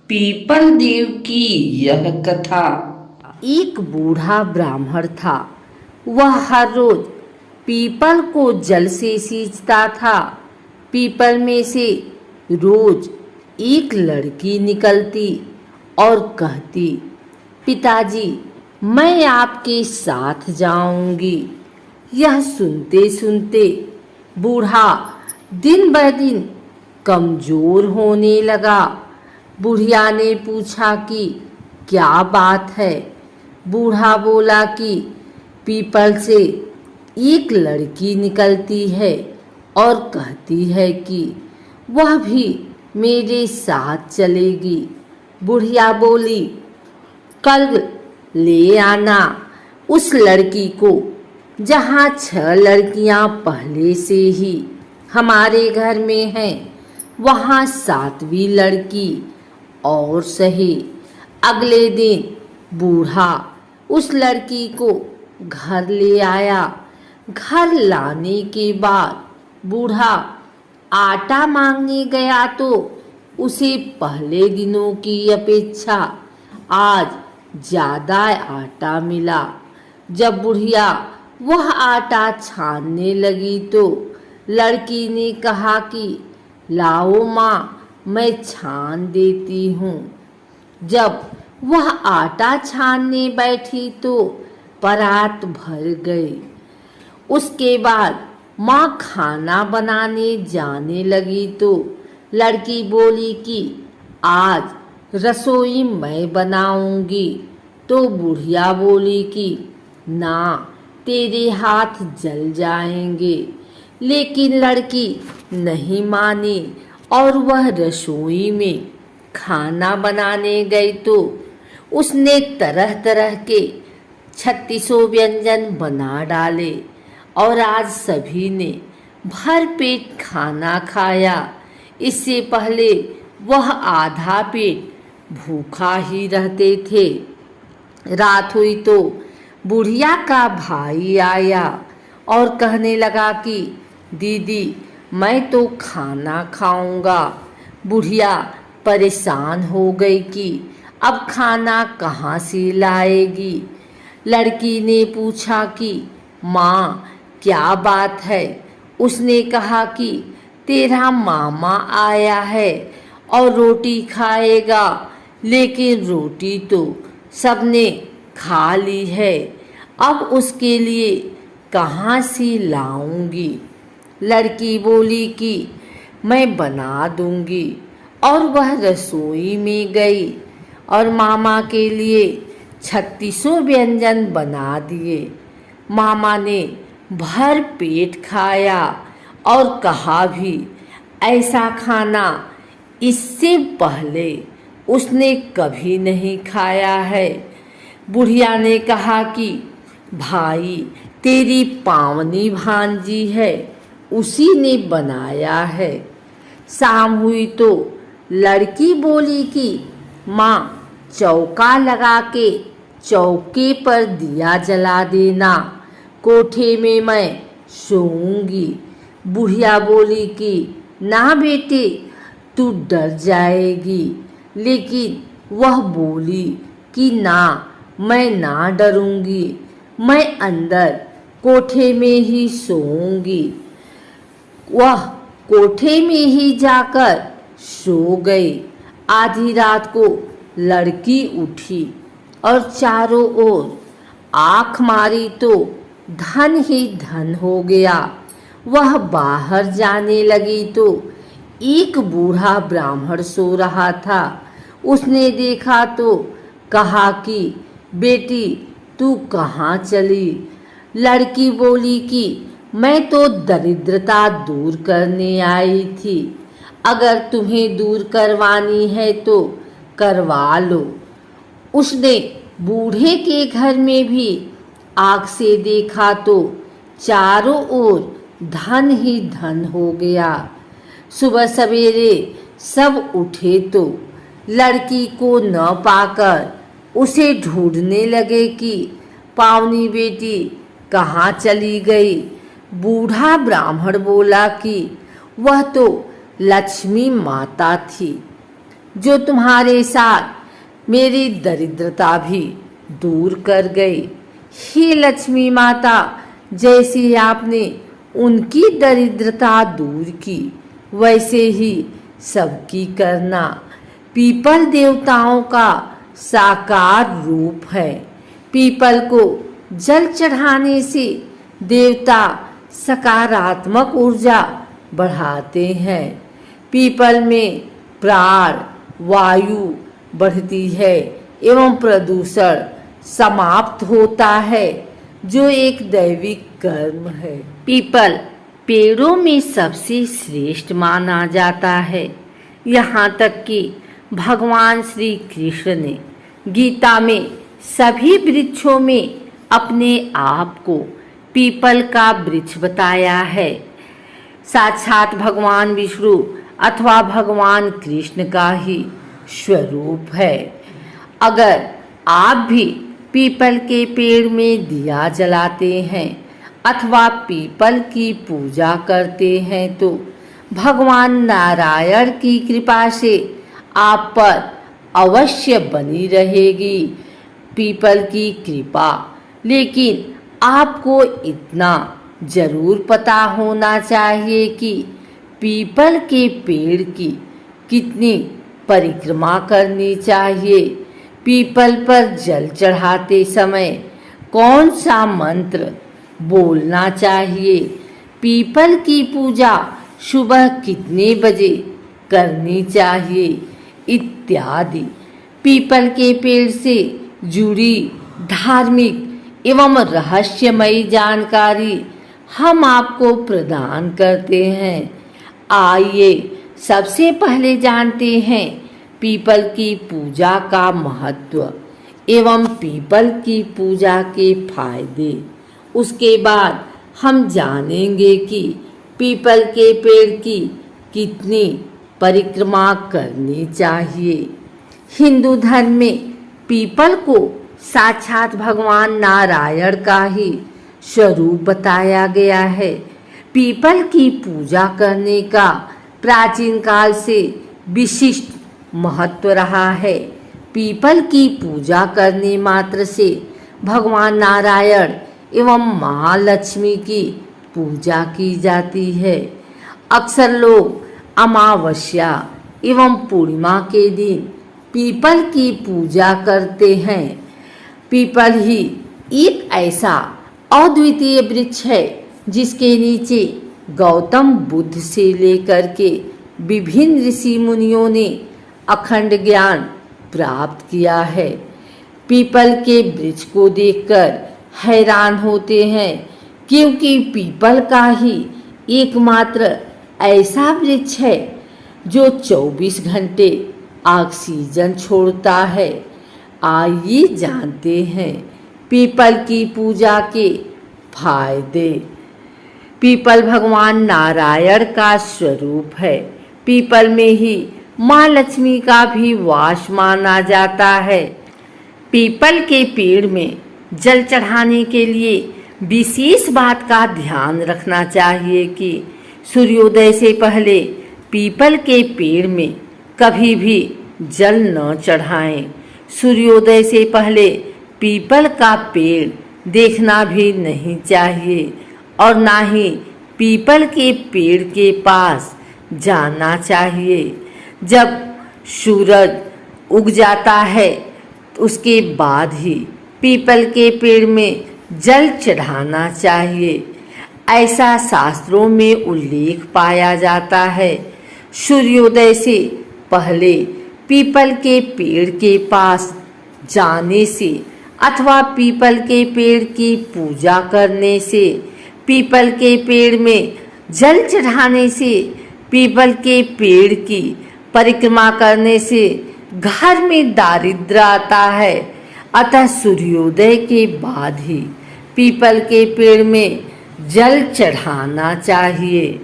People देव की यह कथा। एक बूढ़ा ब्राह्मण था। वह हर रोज पीपल को जल से सींचता था। पीपल में से रोज एक लड़की निकलती और कहती, पिताजी मैं आपके साथ जाऊंगी। यह सुनते सुनते बूढ़ा दिन ब दिन कमजोर होने लगा। बुढ़िया ने पूछा कि क्या बात है। बूढ़ा बोला कि पीपल से एक लड़की निकलती है और कहती है कि वह भी मेरे साथ चलेगी। बुढ़िया बोली, कल ले आना उस लड़की को, जहाँ 6 लड़कियाँ पहले से ही हमारे घर में हैं, वहाँ 7वीं लड़की और सही। अगले दिन बूढ़ा उस लड़की को घर ले आया। घर लाने के बाद बूढ़ा आटा मांगने गया तो उसे पहले दिनों की अपेक्षा आज ज़्यादा आटा मिला। जब बुढ़िया वह आटा छानने लगी तो लड़की ने कहा कि लाओ माँ, मैं छान देती हूँ। जब वह आटा छानने बैठी तो परात भर गई। उसके बाद माँ खाना बनाने जाने लगी तो लड़की बोली कि आज रसोई मैं बनाऊंगी। तो बुढ़िया बोली कि ना, तेरे हाथ जल जाएंगे। लेकिन लड़की नहीं मानी और वह रसोई में खाना बनाने गई तो उसने तरह तरह के 36 व्यंजन बना डाले और आज सभी ने भर पेट खाना खाया। इससे पहले वह आधा पेट भूखा ही रहते थे। रात हुई तो बुढ़िया का भाई आया और कहने लगा कि दीदी मैं तो खाना खाऊंगा। बुढ़िया परेशान हो गई कि अब खाना कहाँ से लाएगी। लड़की ने पूछा कि माँ क्या बात है। उसने कहा कि तेरा मामा आया है और रोटी खाएगा, लेकिन रोटी तो सबने खा ली है, अब उसके लिए कहाँ से लाऊंगी। लड़की बोली कि मैं बना दूंगी और वह रसोई में गई और मामा के लिए 36 व्यंजन बना दिए। मामा ने भर पेट खाया और कहा भी, ऐसा खाना इससे पहले उसने कभी नहीं खाया है। बुढ़िया ने कहा कि भाई तेरी पावनी भांजी है, उसी ने बनाया है। शाम हुई तो लड़की बोली कि माँ चौका लगा के चौके पर दिया जला देना, कोठे में मैं सोऊंगी। बुढ़िया बोली कि ना बेटे, तू डर जाएगी। लेकिन वह बोली कि ना, मैं ना डरूंगी, मैं अंदर कोठे में ही सोऊंगी। वह कोठे में ही जाकर सो गई। आधी रात को लड़की उठी और चारों ओर आँख मारी तो धन ही धन हो गया। वह बाहर जाने लगी तो एक बूढ़ा ब्राह्मण सो रहा था। उसने देखा तो कहा कि बेटी तू कहाँ चली। लड़की बोली कि मैं तो दरिद्रता दूर करने आई थी, अगर तुम्हें दूर करवानी है तो करवा लो। उसने बूढ़े के घर में भी आँख से देखा तो चारों ओर धन ही धन हो गया। सुबह सवेरे सब उठे तो लड़की को न पाकर उसे ढूंढने लगे कि पावनी बेटी कहाँ चली गई। बूढ़ा ब्राह्मण बोला कि वह तो लक्ष्मी माता थी, जो तुम्हारे साथ मेरी दरिद्रता भी दूर कर गए। हे लक्ष्मी माता, जैसे आपने उनकी दरिद्रता दूर की, वैसे ही सबकी करना। पीपल देवताओं का साकार रूप है। पीपल को जल चढ़ाने से देवता सकारात्मक ऊर्जा बढ़ाते हैं। पीपल में प्राण वायु बढ़ती है एवं प्रदूषण समाप्त होता है, जो एक दैविक कर्म है। पीपल पेड़ों में सबसे श्रेष्ठ माना जाता है। यहाँ तक कि भगवान श्री कृष्ण ने गीता में सभी वृक्षों में अपने आप को पीपल का वृक्ष बताया है। साक्षात भगवान विष्णु अथवा भगवान कृष्ण का ही स्वरूप है। अगर आप भी पीपल के पेड़ में दिया जलाते हैं अथवा पीपल की पूजा करते हैं तो भगवान नारायण की कृपा से आप पर अवश्य बनी रहेगी पीपल की कृपा। लेकिन आपको इतना जरूर पता होना चाहिए कि पीपल के पेड़ की कितनी परिक्रमा करनी चाहिए। पीपल पर जल चढ़ाते समय कौन सा मंत्र बोलना चाहिए, पीपल की पूजा सुबह कितने बजे करनी चाहिए इत्यादि पीपल के पेड़ से जुड़ी धार्मिक एवं रहस्यमयी जानकारी हम आपको प्रदान करते हैं। आइए सबसे पहले जानते हैं पीपल की पूजा का महत्व एवं पीपल की पूजा के फायदे। उसके बाद हम जानेंगे कि पीपल के पेड़ की कितनी परिक्रमा करनी चाहिए। हिंदू धर्म में पीपल को साक्षात भगवान नारायण का ही स्वरूप बताया गया है। पीपल की पूजा करने का प्राचीन काल से विशिष्ट महत्व रहा है। पीपल की पूजा करने मात्र से भगवान नारायण एवं महालक्ष्मी की पूजा की जाती है। अक्सर लोग अमावस्या एवं पूर्णिमा के दिन पीपल की पूजा करते हैं। पीपल ही एक ऐसा अद्वितीय वृक्ष है जिसके नीचे गौतम बुद्ध से लेकर के विभिन्न ऋषि मुनियों ने अखंड ज्ञान प्राप्त किया है। पीपल के वृक्ष को देखकर हैरान होते हैं, क्योंकि पीपल का ही एकमात्र ऐसा वृक्ष है जो 24 घंटे ऑक्सीजन छोड़ता है। आइए जानते हैं पीपल की पूजा के फायदे। पीपल भगवान नारायण का स्वरूप है। पीपल में ही माँ लक्ष्मी का भी वास माना जाता है। पीपल के पेड़ में जल चढ़ाने के लिए विशेष बात का ध्यान रखना चाहिए कि सूर्योदय से पहले पीपल के पेड़ में कभी भी जल न चढ़ाएं। सूर्योदय से पहले पीपल का पेड़ देखना भी नहीं चाहिए और ना ही पीपल के पेड़ के पास जाना चाहिए। जब सूरज उग जाता है उसके बाद ही पीपल के पेड़ में जल चढ़ाना चाहिए। ऐसा शास्त्रों में उल्लेख पाया जाता है। सूर्योदय से पहले पीपल के पेड़ के पास जाने से अथवा पीपल के पेड़ की पूजा करने से, पीपल के पेड़ में जल चढ़ाने से, पीपल के पेड़ की परिक्रमा करने से घर में दारिद्र्य आता है। अतः सूर्योदय के बाद ही पीपल के पेड़ में जल चढ़ाना चाहिए।